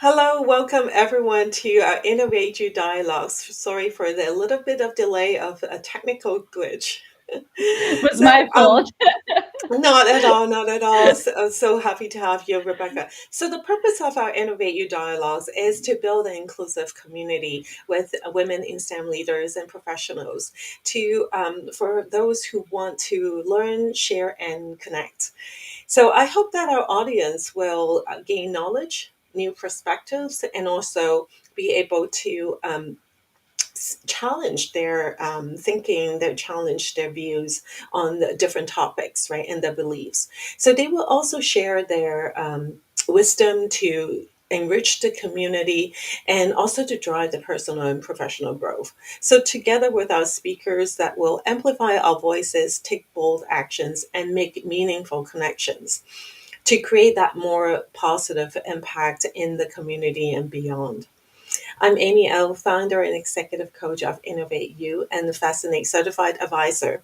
Hello, welcome everyone to our Innovate You Dialogues. Sorry for the little bit of delay of a technical glitch. It was So, my fault. not at all, not at all. So happy to have you, Rebecca. So, the purpose of our Innovate You Dialogues is to build an inclusive community with women in STEM leaders and professionals for those who want to learn, share, and connect. So I hope that our audience will gain knowledge, new perspectives, and also be able to challenge their thinking, their challenge their views on the different topics, right, and their beliefs. So they will also share their wisdom to enrich the community and also to drive the personal and professional growth. So together with our speakers that will amplify our voices, take bold actions, and make meaningful connections to create that more positive impact in the community and beyond. I'm Amy L, founder and executive coach of Innovate You and the Fascinate certified advisor.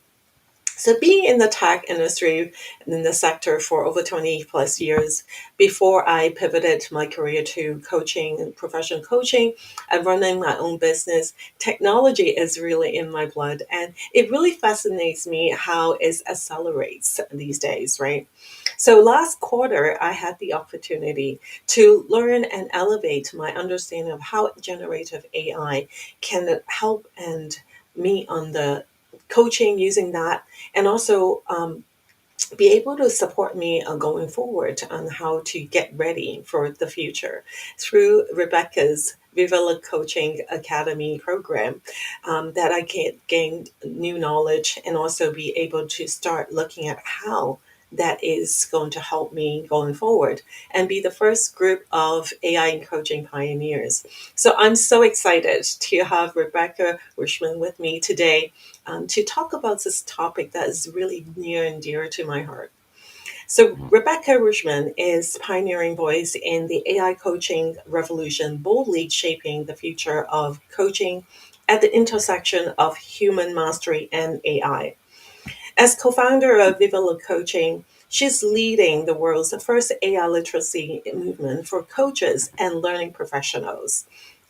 So, being in the tech industry and in the sector for over 20 plus years, before I pivoted my career to coaching and professional coaching and running my own business, technology is really in my blood. And it really fascinates me how it accelerates these days, right? So, last quarter, I had the opportunity to learn and elevate my understanding of how generative AI can help and me on the coaching using that and also be able to support me going forward on how to get ready for the future through Rebecca's Vivala Coaching Academy program that I can gain new knowledge and also be able to start looking at how that is going to help me going forward and be the first group of AI and coaching pioneers. So I'm so excited to have Rebecca Rutschmann with me today to talk about this topic that is really near and dear to my heart. So, Rebecca Rutschmann is pioneering voice in the AI coaching revolution, boldly shaping the future of coaching at the intersection of human mastery and AI. As co-founder of Vivala Coaching, she's leading the world's first AI literacy movement for coaches and learning professionals,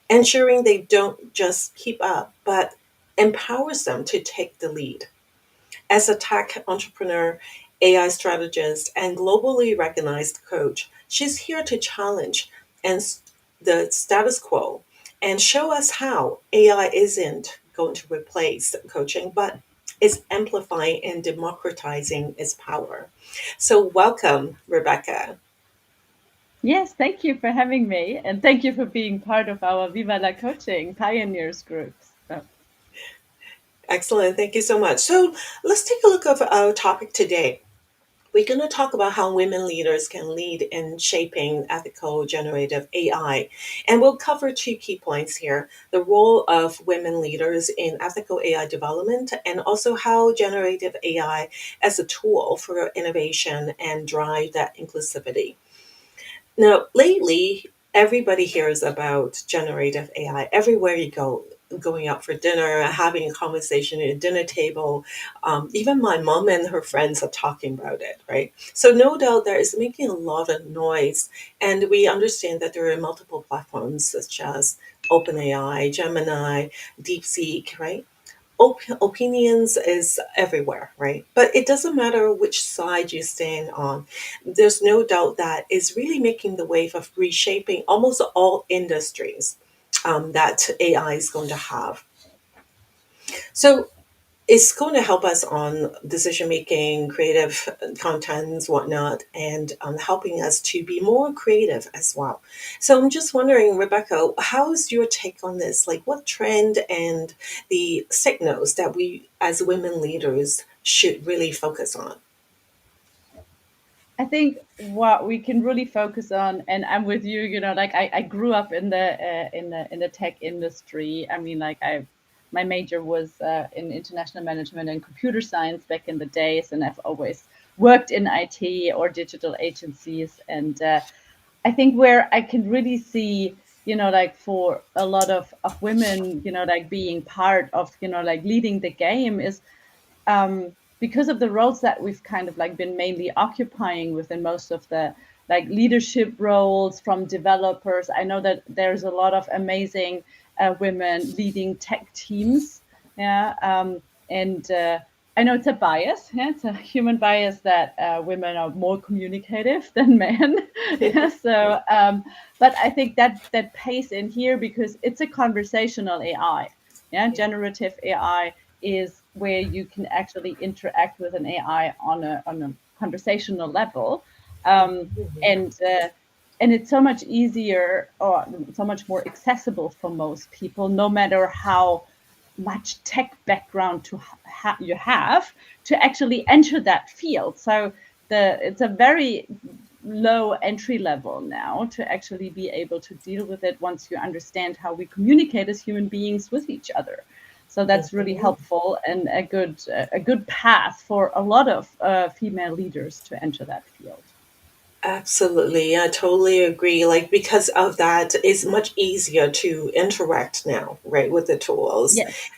ensuring they don't just keep up, but empowers them to take the lead. As a tech entrepreneur, AI strategist, and globally recognized coach, she's here to challenge and the status quo and show us how AI isn't going to replace coaching, but is amplifying and democratizing its power. So, welcome, Rebecca. Yes, thank you for having me, and thank you for being part of our Viva la Coaching Pioneers groups. Excellent. Thank you so much. So, let's take a look at our topic today. We're going to talk about how women leaders can lead in shaping ethical generative AI. And we'll cover two key points here: the role of women leaders in ethical AI development, and also how generative AI as a tool for innovation and drive that inclusivity. Now, lately, everybody hears about generative AI everywhere you go. Going out for dinner, having a conversation at a dinner table. Even my mom and her friends are talking about it, right? So, no doubt that is making a lot of noise. And we understand that there are multiple platforms such as OpenAI, Gemini, DeepSeek, right? Opinions is everywhere, right? But it doesn't matter which side you stand on. There's no doubt that it's really making the wave of reshaping almost all industries that AI is going to have. So it's going to help us on decision making, creative contents, whatnot, and helping us to be more creative as well. So I'm just wondering, Rebecca, how's your take on this? Like, what trend and the signals that we as women leaders should really focus on? I think what we can really focus on, and I'm with you. Like I grew up in the tech industry. I mean, like my major was in international management and computer science back in the days, and I've always worked in IT or digital agencies. And I think where I can really see, like for a lot of women, like being part of, like leading the game is because of the roles that we've kind of like been mainly occupying within most of the like leadership roles from developers. I know that there's a lot of amazing women leading tech teams. Yeah. And I know it's a bias. Yeah, it's a human bias that women are more communicative than men. Yeah, so, but I think that that pays in here because it's a conversational AI. Yeah, Yeah. generative AI is where you can actually interact with an AI on a conversational level, um, Mhm. and uh, and it's so much easier or so much more accessible for most people, no matter how much tech background you have to actually enter that field. So it's a very low entry level now to actually be able to deal with it once you understand how we communicate as human beings with each other. So that's really Mhm. helpful and a good path for a lot of female leaders to enter that field. Absolutely. I totally agree. Like, because of that, it's much easier to interact now, right, with the tools. Yes.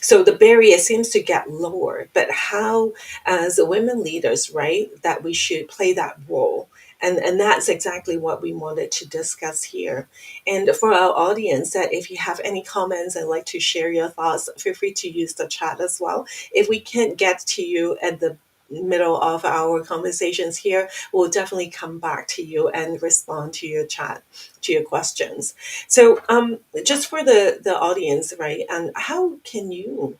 So the barrier seems to get lower. But how, as women leaders, right, that we should play that role. And that's exactly what we wanted to discuss here. And for our audience, that if you have any comments and like to share your thoughts, feel free to use the chat as well. If we can't get to you at the middle of our conversations here, we'll definitely come back to you and respond to your chat, to your questions. So, just for the audience, right? And how can you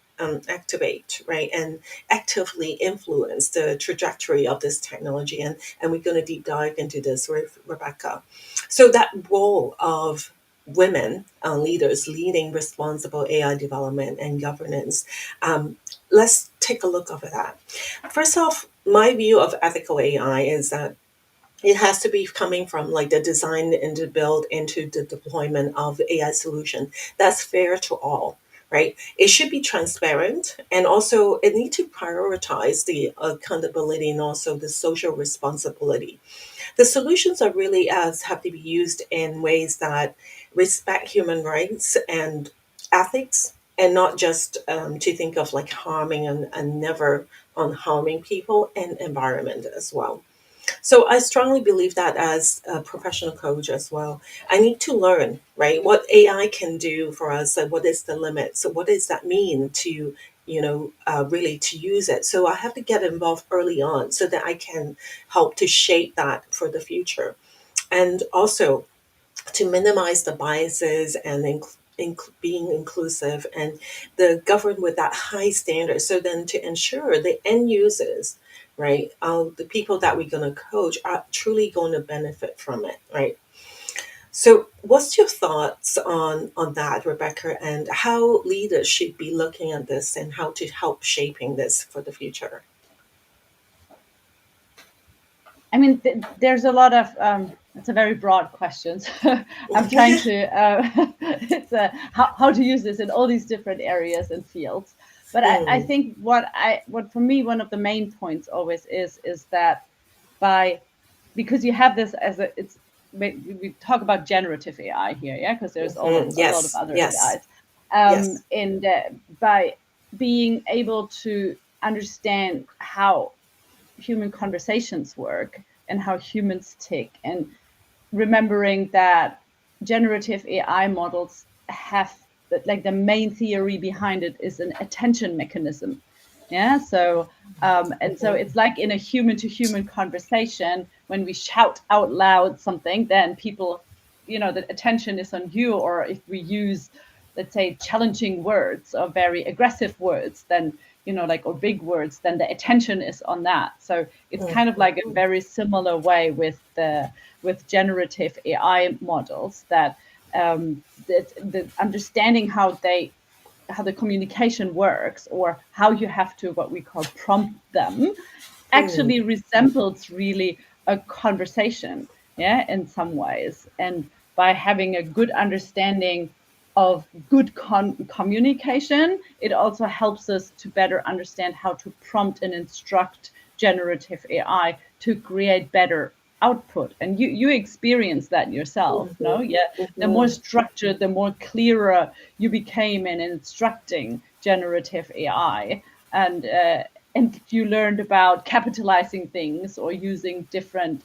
activate, right, and actively influence the trajectory of this technology? And we're going to deep dive into this with Rebecca. So that role of women leaders leading responsible AI development and governance. Let's take a look over that. First off, my view of ethical AI is that it has to be coming from like the design and the build into the deployment of AI solution that's fair to all, right? It should be transparent, and also it need to prioritize the accountability and also the social responsibility. The solutions are really as have to be used in ways that respect human rights and ethics, and not just to think of like harming and never on harming people and environment as well. So I strongly believe that as a professional coach as well, I need to learn, right, what AI can do for us and what is the limit. So what does that mean to, really to use it? So I have to get involved early on so that I can help to shape that for the future. And also to minimize the biases and being inclusive and the govern with that high standard. So then to ensure the end users, right, the people that we're going to coach are truly going to benefit from it, right? So what's your thoughts on that, Rebecca, and how leaders should be looking at this and how to help shaping this for the future? I mean, there's a lot of. It's a very broad question. So I'm trying to. It's how to use this in all these different areas and fields. But I Mm, think what for me one of the main points always is that by because you have this as a it's we talk about generative AI here, yeah, because there's a lot of yes, other yes, AIs, yes. and by being able to understand how human conversations work and how humans tick, and remembering that generative AI models have like the main theory behind it is an attention mechanism. Yeah. So and so Mhm, it's like in a human to human conversation, when we shout out loud something, then people, the attention is on you. Or if we use, let's say, challenging words or very aggressive words, then, like, or big words, then the attention is on that. So it's kind of like a mhm, very similar way with generative AI models, that the understanding how the communication works, or how you have to what we call prompt them, mm, actually resembles really a conversation, yeah, in some ways. And by having a good understanding of good communication, it also helps us to better understand how to prompt and instruct generative AI to create better output. And you experience that yourself, no? mhm, Yeah. The more mhm. structured, the more clearer you became in instructing generative AI. And you learned about capitalizing things or using different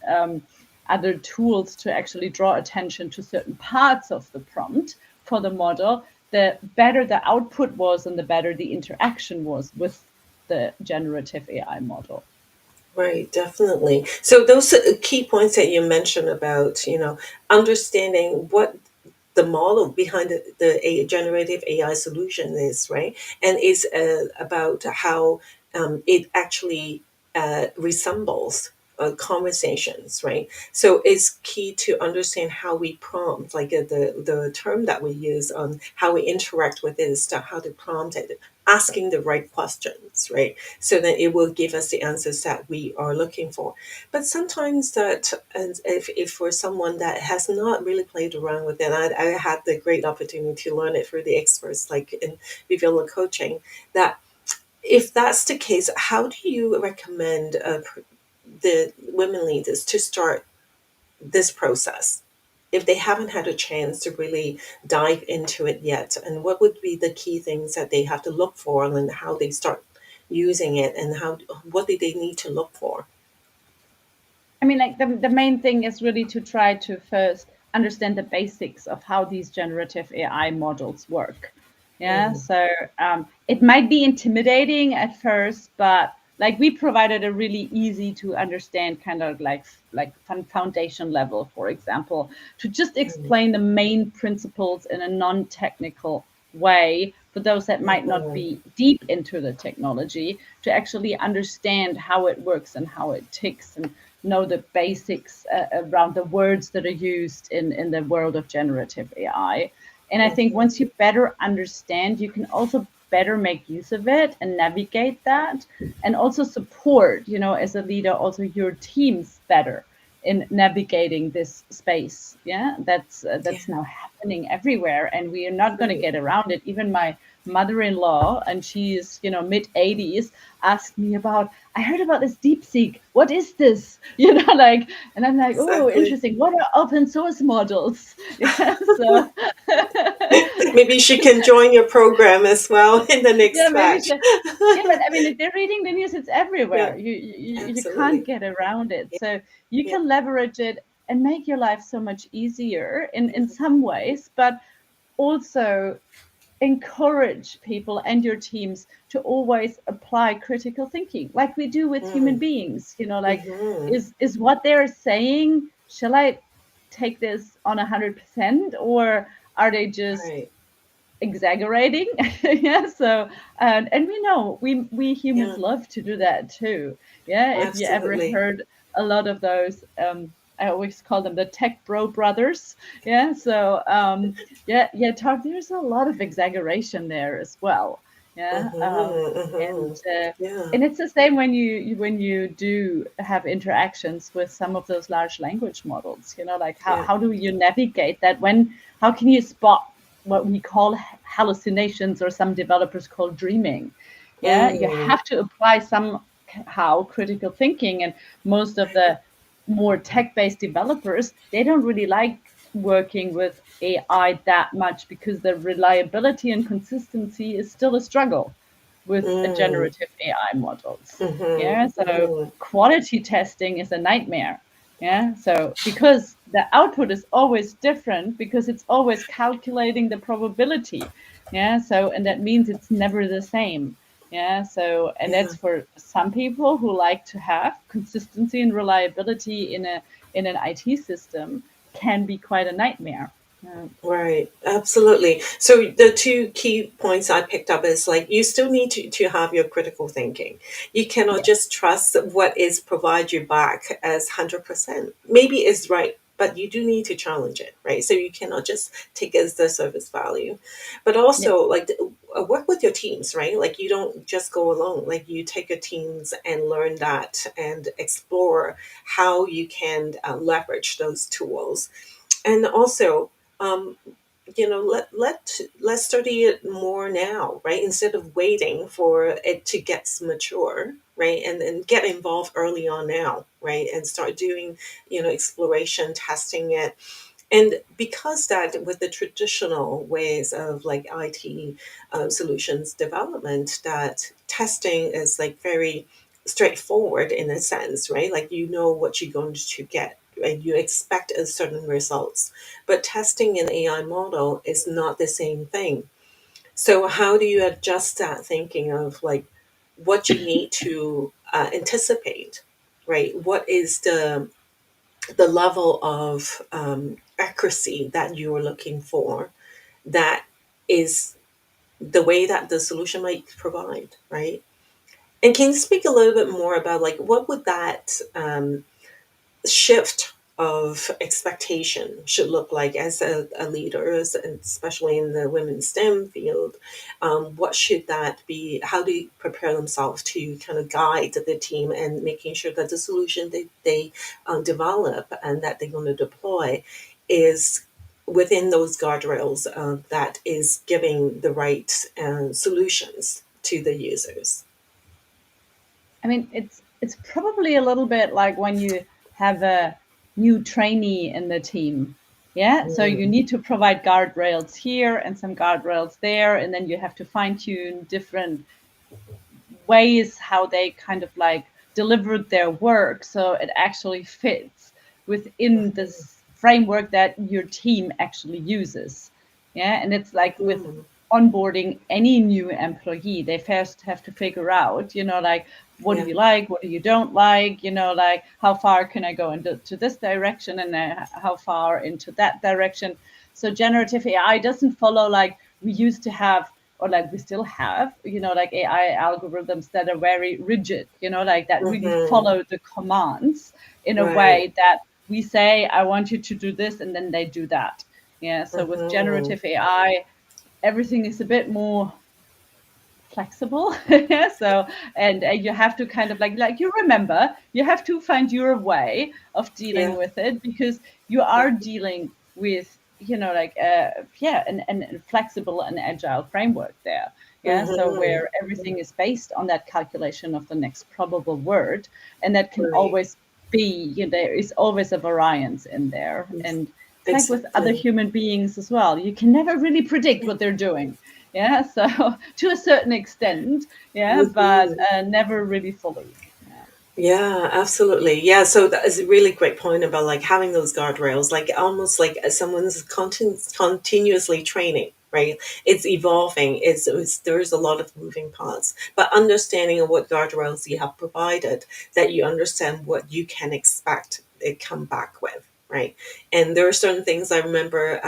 other tools to actually draw attention to certain parts of the prompt for the model, the better the output was and the better the interaction was with the generative AI model. Right, definitely. So those key points that you mentioned about, understanding what the model behind the generative AI solution is, right? And is about how it actually resembles conversations, right? So it's key to understand how we prompt, like the term that we use on how we interact with it is to how to prompt it, asking the right questions, right? So that it will give us the answers that we are looking for. But sometimes that, and if for someone that has not really played around with it, I had the great opportunity to learn it through the experts, like in Viviana coaching, that if that's the case, how do you recommend the women leaders to start this process if they haven't had a chance to really dive into it yet? And what would be the key things that they have to look for, and how they start using it, and what do they need to look for? I mean, like the main thing is really to try to first understand the basics of how these generative AI models work. Yeah, Mm, so it might be intimidating at first, but like we provided a really easy to understand kind of like foundation level, for example, to just mm, explain the main principles in a non-technical way for those that might not mhm, be deep into the technology to actually understand how it works and how it ticks and know the basics around the words that are used in the world of generative AI. And I think mhm, once you better understand, you can also better make use of it and navigate that and also support, as a leader, also your teams better in navigating this space. Yeah, yeah, that's now happening everywhere, and we are not going to right. get around it. Even my mother-in-law, and she's mid 80s, asked me about, I heard about this DeepSeek. What is this? Like, and I'm like, oh, Exactly. interesting. What are open source models? Yeah, so Maybe she can join your program as well in the yeah, next maybe batch. so. Yeah, but I mean, if they're reading the news, it's Yeah, everywhere. You can't absolutely. get around it. So you Yeah. can leverage it and make your life so much easier in some ways, but also encourage people and your teams to always apply critical thinking like we do with human Mm, beings. Like, mm-hmm. is what they're saying, shall I take this on 100%, or are they just Right. exaggerating? Yeah, so and we know we humans Yeah, love to do that too. Yeah, if you ever absolutely. heard a lot of those, I always call them the tech bro brothers. Yeah, so yeah, talk, there's a lot of exaggeration there as well. Yeah, Mm-hmm, and mm-hmm. uh, Yeah. and it's the same when when you do have interactions with some of those large language models. Like Yeah. how do you navigate that? How can you spot what we call hallucinations, or some developers call dreaming? Yeah, you Mm, have to apply somehow critical thinking, and most of right. the more tech-based developers, they don't really like working with AI that much because the reliability and consistency is still a struggle with Mm, generative AI models. Yeah, mm-hmm, so mm-hmm. quality testing is a nightmare. Yeah, so because the output is always different, because it's always calculating the probability. Yeah, so and that means it's never the same. Yeah, so and Yeah. that's for some people who like to have consistency and reliability in an IT system, can be quite a nightmare. Right, absolutely. So the two key points I picked up is like you still need to have your critical thinking. You cannot Yes, just trust what is provided you back as 100%. Maybe it's right, but you do need to challenge it, right? So you cannot just take it as the service value. But also yes, like work with your teams, right? Like you don't just go alone. Like you take your teams and learn that and explore how you can leverage those tools. And also, um, let's study it more now, right? Instead of waiting for it to get mature, right? And get involved early on now, right? And start doing, exploration, testing it. And because that with the traditional ways of like IT solutions development, that testing is like very straightforward in a sense, right? Like you know what you're going to get and you expect a certain results. But testing an AI model is not the same thing. So how do you adjust that thinking of like what you need to anticipate, right? What is the level of accuracy that you are looking for that is the way that the solution might provide, right? And can you speak a little bit more about like what would that shift of expectation should look like as a leader, especially in the women's STEM field? What should that be? How do you prepare themselves to kind of guide the team and making sure that the solution they develop and that they're going to deploy is within those guardrails that is giving the right solutions to the users? I mean, it's probably a little bit like when you have a new trainee in the team. Yeah. So you Mm, need to provide guardrails here and some guardrails there, and then you have to fine tune different ways how they kind of like delivered their work so it actually fits within this framework that your team actually uses. Yeah. And it's like with mm, onboarding any new employee, they first have to figure out, like, what do yeah. you like, what do you don't like, like how far can I go into this direction, and how far into that direction. So generative AI doesn't follow like we used to have, or like we still have, like AI algorithms that are very rigid, like that really Hmm. follow the commands in a Right. way that we say, I want you to do this, and then they do that. Yeah. So with Hmm. generative AI, everything is a bit more flexible. So, and you have to kind of like you remember, you have to find your way of dealing Yeah. with it, because you are dealing with, like yeah, and flexible and agile framework there. Yeah. So Hmm. where everything is based on that calculation of the next probable word, and that can Right. always be, there is always a variance in there. And it's like with other Exactly. human beings as well, you can never really predict what they're doing. Yeah. So to a certain extent, yeah, but Hmm. never really fully. Yeah. Yeah, absolutely. Yeah, so that is a really great point about like having those guardrails, like almost like someone's continuously training, right? It's evolving. There's a lot of moving parts, but understanding of what guardrails you have provided, that you understand what you can expect it come back with. Right. And there are certain things I remember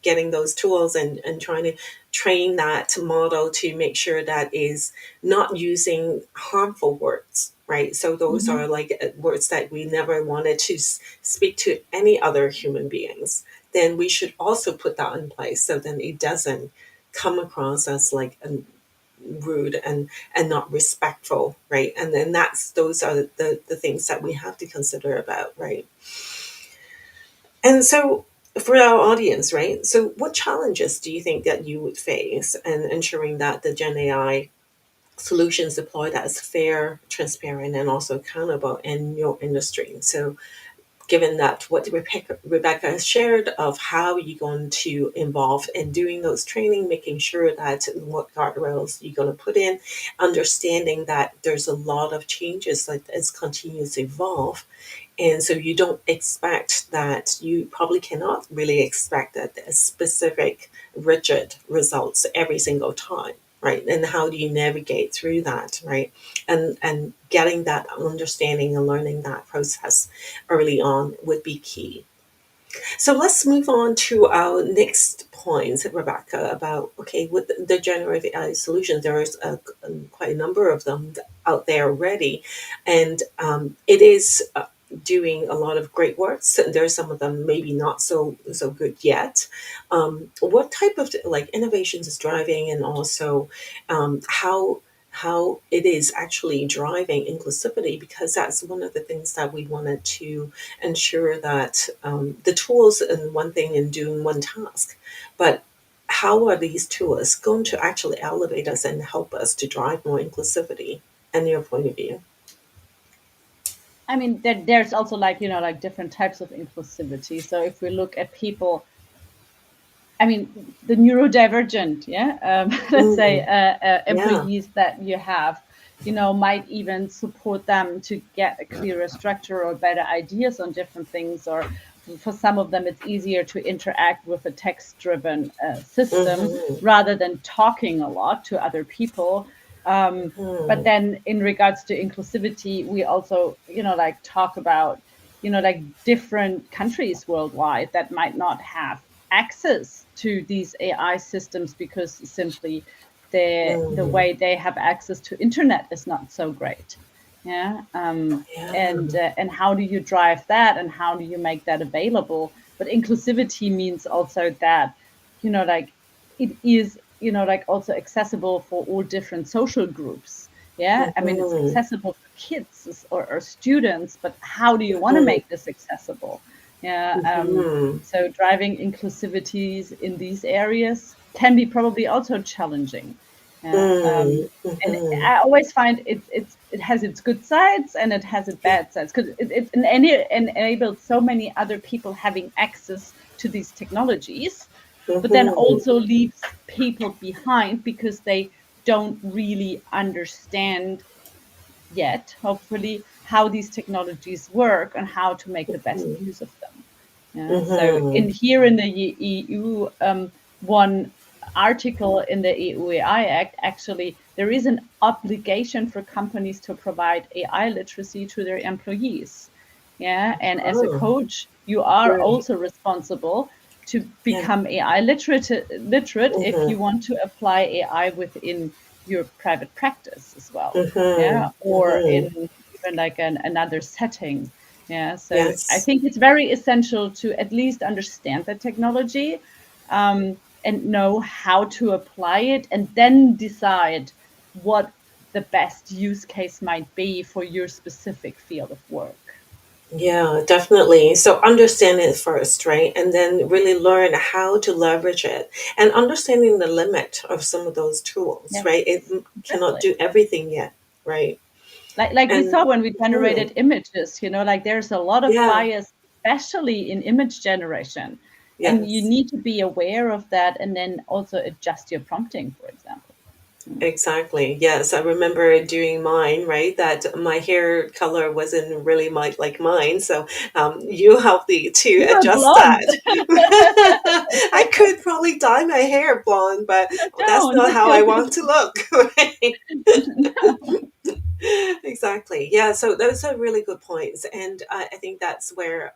getting those tools and trying to train that model to make sure that is not using harmful words, right? So those Hmm. are like words that we never wanted to speak to any other human beings. Then we should also put that in place so then it doesn't come across as like rude and not respectful, right? And then that's those are the things that we have to consider about, right? And so for our audience, right? So what challenges do you think that you would face in ensuring that the Gen AI solutions deployed as fair, transparent, and also accountable in your industry? So, given that what Rebecca has shared of how you're going to involve in doing those training, making sure that what guardrails you're going to put in, understanding that there's a lot of changes that is continues to evolve, and so you don't expect that, you probably cannot really expect that specific rigid results every single time, right? And how do you navigate through that, right? And getting that understanding and learning that process early on would be key. So let's move on to our next point, Rebecca, about okay, with the generative AI solutions, there's quite a number of them out there already, and it is doing a lot of great work. So there's some of them maybe not so good yet. What type of like innovations is driving, and also how it is actually driving inclusivity, because that's one of the things that we wanted to ensure that the tools and one thing in doing one task, but how are these tools going to actually elevate us and help us to drive more inclusivity in your point of view? I mean, there's also like, like different types of inclusivity. So if we look at people, I mean, the neurodivergent, yeah, let's say Mm, yeah. employees that you have. might even support them to get a clearer structure or better ideas on different things. Or for some of them, it's easier to interact with a text driven system Mm-hmm. rather than talking a lot to other people. But Mm-hmm. then in regards to inclusivity, we also, like talk about, like different countries worldwide that might not have access to these AI systems because simply the Mm-hmm. way they have access to internet is not so great. Yeah. Yeah. And how do you drive that, and how do you make that available? But inclusivity means also that, like it is, like also accessible for all different social groups. Yeah, I mean, it's Mm-hmm. accessible for kids or students, but how do you want to Mm-hmm. make this accessible? Yeah. Mm-hmm. So driving inclusivities in these areas can be probably also challenging. Yeah. And Mm-hmm. I always find it has its good sides and it has its Yeah. bad sides, because it enables so many other people having access to these technologies, but then Mm-hmm. also leaves people behind because they don't really understand yet, hopefully, how these technologies work and how to make the best use of them. Yeah. So Mm-hmm. in here in the EU, one article in the EU AI Act, actually, there is an obligation for companies to provide AI literacy to their employees. Yeah. And as a Oh, coach, you are right. also responsible to Yeah. become AI literate if Mm-hmm. you want to apply AI within your private practice as well. Yeah. Mm-hmm. Or Mm-hmm. in even like another setting. Yeah, so I Yes. think it's very essential to at least understand the technology, and know how to apply it, and then decide what the best use case might be for your specific field of work. Yeah, definitely. So understand it first, right? And then really learn how to leverage it and understanding the limit of some of those tools, Yes, right? It cannot exactly. do everything yet, right? Like we And saw when we mhm, generated images, like there's a lot of yeah, bias, especially in image generation. And you yes. need to be aware of that and then also adjust your prompting, for example. Exactly. Yes, I remember doing mine, right? That my hair color wasn't really like mine. So you helped me to You were adjust blonde. that. I could probably dye my hair blonde, but that's Don't. not how I want to look, right? Exactly. Yeah. So those are really good points. And I think that's where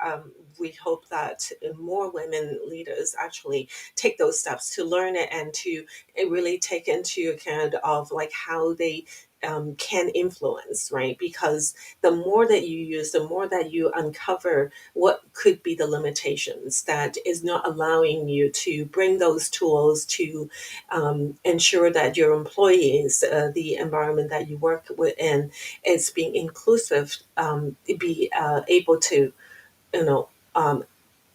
we hope that more women leaders actually take those steps to learn it and to really take into account of like how they can influence, right? Because the more that you use, the more that you uncover what could be the limitations that is not allowing you to bring those tools to ensure that your employees, the environment that you work within, is being inclusive, be able to, you know, um,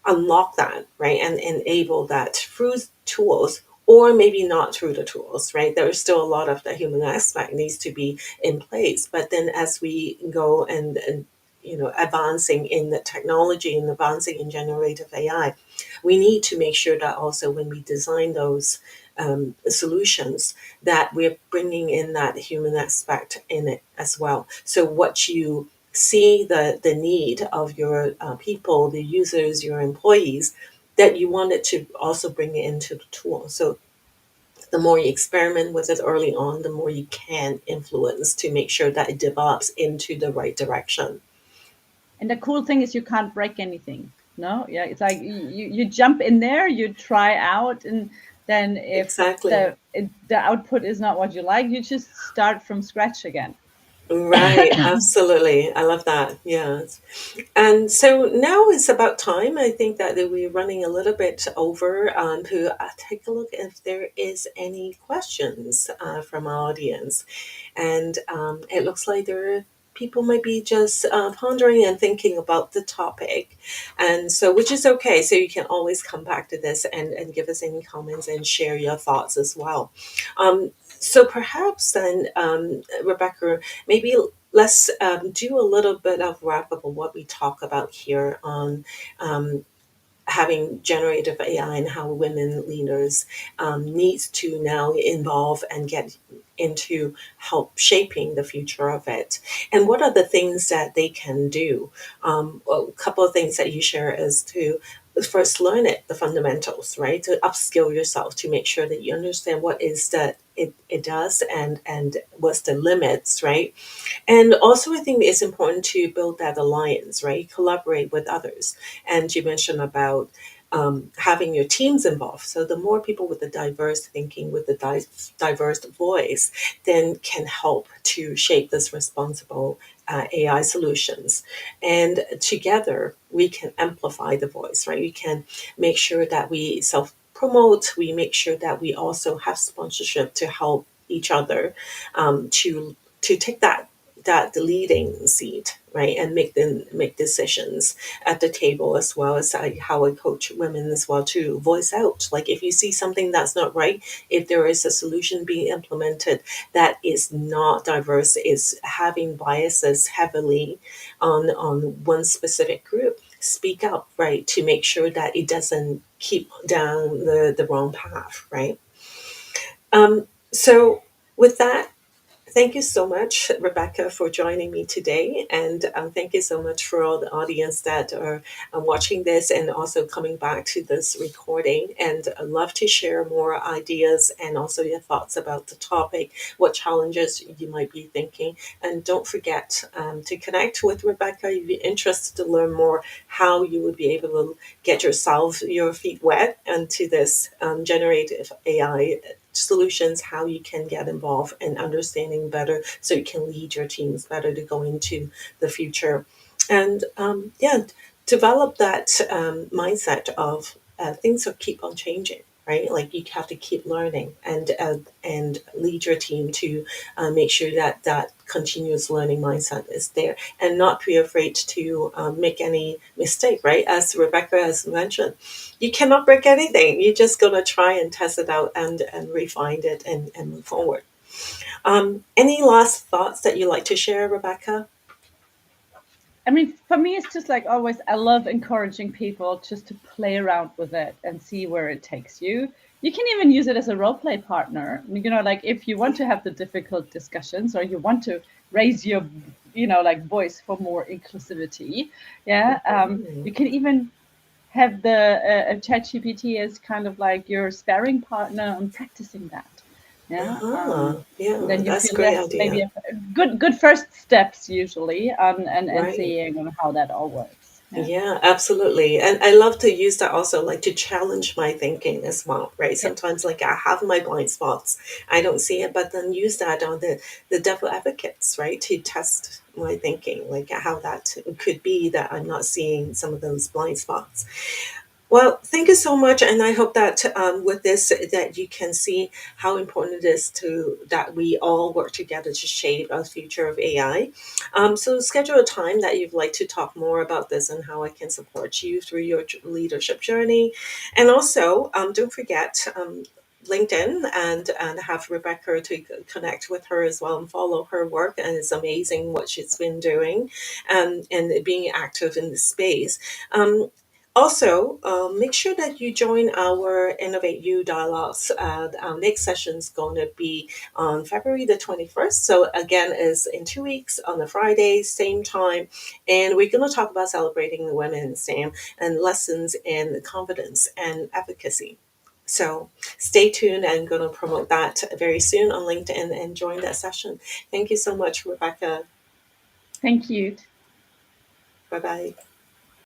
unlock that, right, and enable that through tools, or maybe not through the tools, right? There's still a lot of the human aspect needs to be in place. But then as we go and advancing in the technology and advancing in generative AI, we need to make sure that also when we design those solutions, that we're bringing in that human aspect in it as well. So what you see the need of your people, the users, your employees, that you wanted to also bring it into the tool. So the more you experiment with it early on, the more you can influence to make sure that it develops into the right direction. And the cool thing is you can't break anything. No, yeah, it's like you jump in there, you try out, and then if Exactly. the output is not what you like, you just start from scratch again. Right, absolutely. I love that. Yes. And so now it's about time. I think that we're running a little bit over to take a look if there is any questions from our audience. And it looks like there are people might be just pondering and thinking about the topic. And so, which is okay. So you can always come back to this and give us any comments and share your thoughts as well. So perhaps then, Rebecca, maybe let's do a little bit of wrap up of what we talk about here on um, having generative AI and how women leaders needs to now involve and get into help shaping the future of it. And what are the things that they can do? A couple of things that you share is to first learn the fundamentals, right? To upskill yourself to make sure that you understand what is that it does and what's the limits, right? And also, I think it's important to build that alliance, right? Collaborate with others. And you mentioned about having your teams involved. So the more people with the diverse thinking, with the diverse voice, then can help to shape this responsible AI solutions. And together, we can amplify the voice, right? We can make sure that we self promote. We make sure that we also have sponsorship to help each other to take that leading seat, right, and make decisions at the table, as well as how I coach women as well to voice out. Like if you see something that's not right, if there is a solution being implemented that is not diverse, is having biases heavily on one specific group, speak up, right, to make sure that it doesn't keep down the wrong path, right? So with that, thank you so much, Rebecca, for joining me today. And thank you so much for all the audience that are watching this and also coming back to this recording. And I'd love to share more ideas and also your thoughts about the topic, what challenges you might be thinking. And don't forget to connect with Rebecca if you're interested to learn more how you would be able to get your feet wet into this generative AI solutions, how you can get involved and understanding better so you can lead your teams better to go into the future. And yeah, develop that mindset of things will keep on changing, right? Like you have to keep learning and lead your team to make sure that that continuous learning mindset is there and not be afraid to make any mistake, right? As Rebecca has mentioned, you cannot break anything. You're just going to try and test it out and refine it and move forward. Any last thoughts that you'd like to share, Rebecca? I mean, for me, it's just like always, I love encouraging people just to play around with it and see where it takes you. You can even use it as a role play partner. You know, like if you want to have the difficult discussions or you want to raise your, like voice for more inclusivity, yeah, Mhm. you can even have the ChatGPT as kind of like your sparring partner on practicing that. Yeah. Yeah, Then you that's a feel great that's maybe idea. a good first steps usually on and Right. seeing on how that all works. Yeah. Yeah, absolutely. And I love to use that also, like to challenge my thinking as well, right? Yeah. Sometimes, like, I have my blind spots, I don't see it, but then use that on the devil advocates, right? To test my thinking, like how that could be that I'm not seeing some of those blind spots. Well, thank you so much, and I hope that with this, that you can see how important it is to that we all work together to shape a future of AI. So, schedule a time that you'd like to talk more about this and how I can support you through your leadership journey, and also don't forget. LinkedIn and have Rebecca to connect with her as well and follow her work. And it's amazing what she's been doing and being active in the space. Um, Also, make sure that you join our Innovate You dialogues. Our next session is going to be on February the 21st. So, again, is in 2 weeks on a Friday, same time. And we're going to talk about celebrating the women in STEM and lessons in confidence and advocacy. So, stay tuned. I'm going to promote that very soon on LinkedIn and join that session. Thank you so much, Rebecca. Thank you. Bye bye.